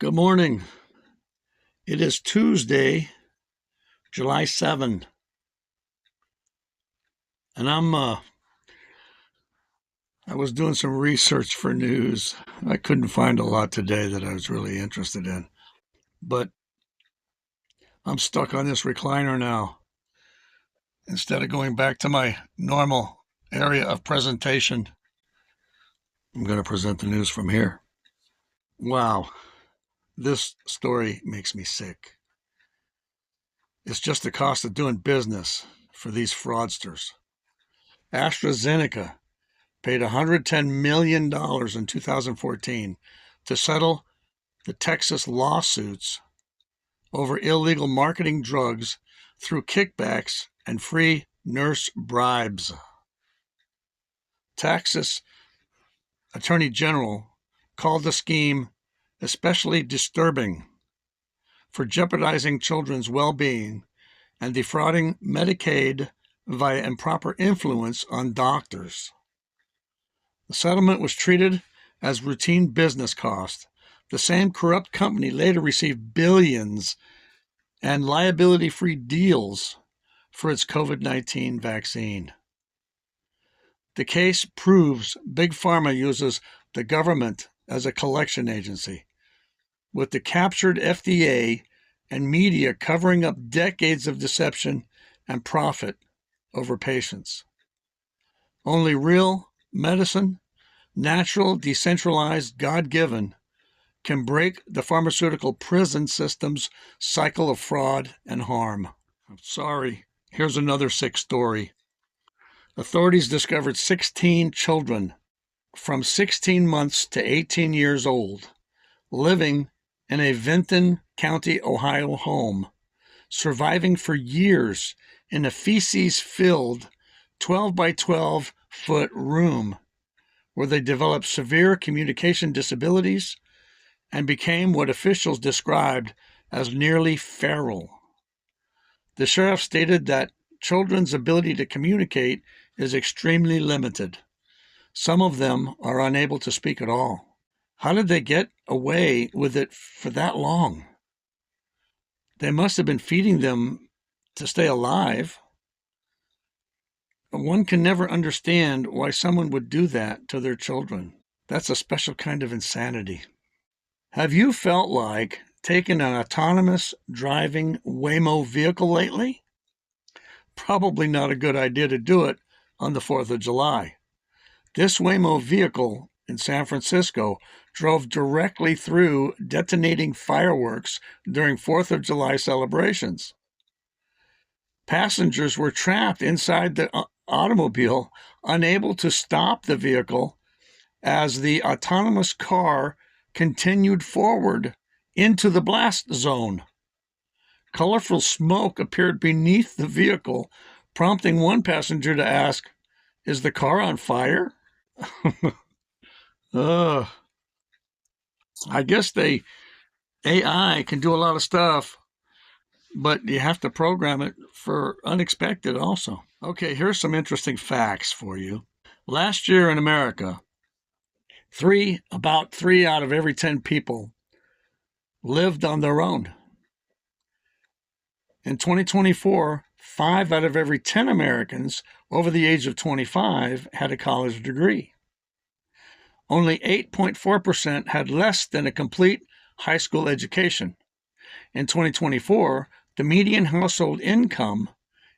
Good morning. It is Tuesday, July 7, and I was doing some research for news. I couldn't find a lot today that I was really interested in, but I'm stuck on this recliner now. Instead of going back to my normal area of presentation, I'm going to present the news from here. Wow, this story makes me sick. It's just the cost of doing business for these fraudsters. AstraZeneca paid $110 million in 2014 to settle the Texas lawsuits over illegal marketing drugs through kickbacks and free nurse bribes. Texas Attorney General called the scheme especially disturbing for jeopardizing children's well-being and defrauding Medicaid via improper influence on doctors. The settlement was treated as routine business cost. The same corrupt company later received billions and liability-free deals for its COVID-19 vaccine. The case proves Big Pharma uses the government as a collection agency, with the captured FDA and media covering up decades of deception and profit over patients. Only real medicine, natural, decentralized, God-given, can break the pharmaceutical prison system's cycle of fraud and harm. I'm sorry. Here's another sick story. Authorities discovered 16 children from 16 months to 18 years old living in a Vinton County, Ohio home, surviving for years in a feces-filled 12 by 12 foot room where they developed severe communication disabilities and became what officials described as nearly feral. The sheriff stated that children's ability to communicate is extremely limited. Some of them are unable to speak at all. How did they get away with it for that long? They must have been feeding them to stay alive. One can never understand why someone would do that to their children. That's a special kind of insanity. Have you felt like taking an autonomous driving Waymo vehicle lately? Probably not a good idea to do it on the 4th of July. This Waymo vehicle in San Francisco drove directly through detonating fireworks during 4th of July celebrations. Passengers were trapped inside the automobile, unable to stop the vehicle as the autonomous car continued forward into the blast zone. Colorful smoke appeared beneath the vehicle, prompting one passenger to ask, "Is the car on fire?" I guess AI can do a lot of stuff, but you have to program it for unexpected also. Okay, here's some interesting facts for you. Last year in America, about 3 out of every 10 people lived on their own. In 2024, 5 out of every 10 Americans over the age of 25 had a college degree. Only 8.4% had less than a complete high school education. In 2024, the median household income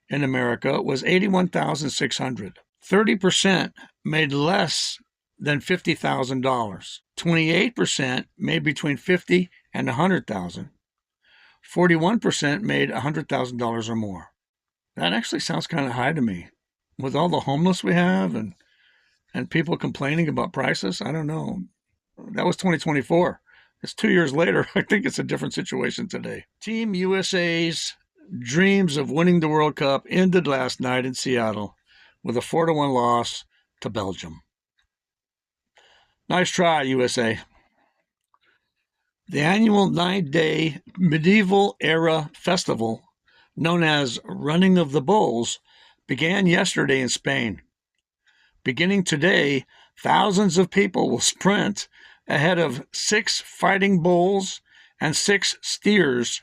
in America was $81,600. 30% made less than $50,000. 28% made between $50,000 and $100,000. 41% made $100,000 or more. That actually sounds kind of high to me. With all the homeless we have and people complaining about prices, I don't know. That was 2024. It's 2 years later. I think it's a different situation today. Team USA's dreams of winning the World Cup ended last night in Seattle with a 4-1 loss to Belgium. Nice try, USA. The annual 9-day medieval-era festival, known as Running of the Bulls, began yesterday in Spain. Beginning today, thousands of people will sprint ahead of 6 fighting bulls and 6 steers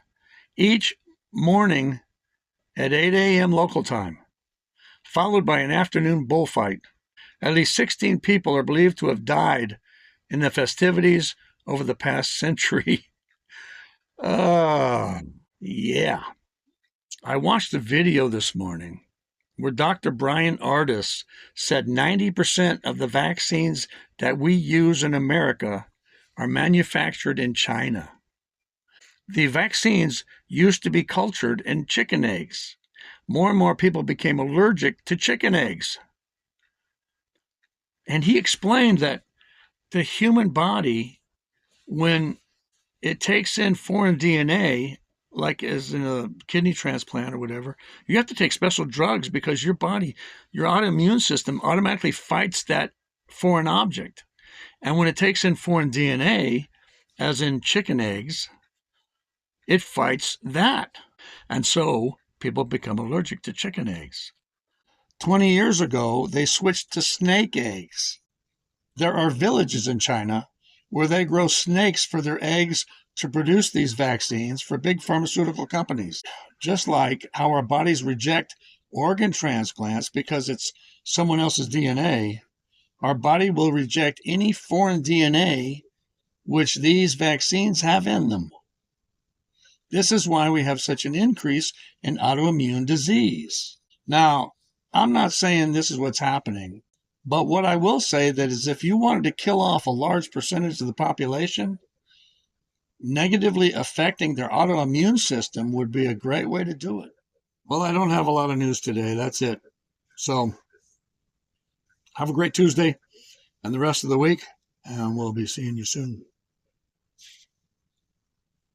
each morning at 8 a.m. local time, followed by an afternoon bullfight. At least 16 people are believed to have died in the festivities over the past century. Yeah. I watched a video this morning where Dr. Brian Ardis said 90% of the vaccines that we use in America are manufactured in China. The vaccines used to be cultured in chicken eggs. More and more people became allergic to chicken eggs. And he explained that the human body, when it takes in foreign DNA, like as in a kidney transplant or whatever, you have to take special drugs because your body, your autoimmune system automatically fights that foreign object. And when it takes in foreign DNA, as in chicken eggs, it fights that. And so people become allergic to chicken eggs. 20 years ago, they switched to snake eggs. There are villages in China where they grow snakes for their eggs to produce these vaccines for big pharmaceutical companies. Just like how our bodies reject organ transplants because it's someone else's DNA, our body will reject any foreign DNA which these vaccines have in them. This is why we have such an increase in autoimmune disease. Now, I'm not saying this is what's happening, but what I will say that is if you wanted to kill off a large percentage of the population, negatively affecting their autoimmune system would be a great way to do it. Well, I don't have a lot of news today. That's it. So have a great Tuesday and the rest of the week, and we'll be seeing you soon.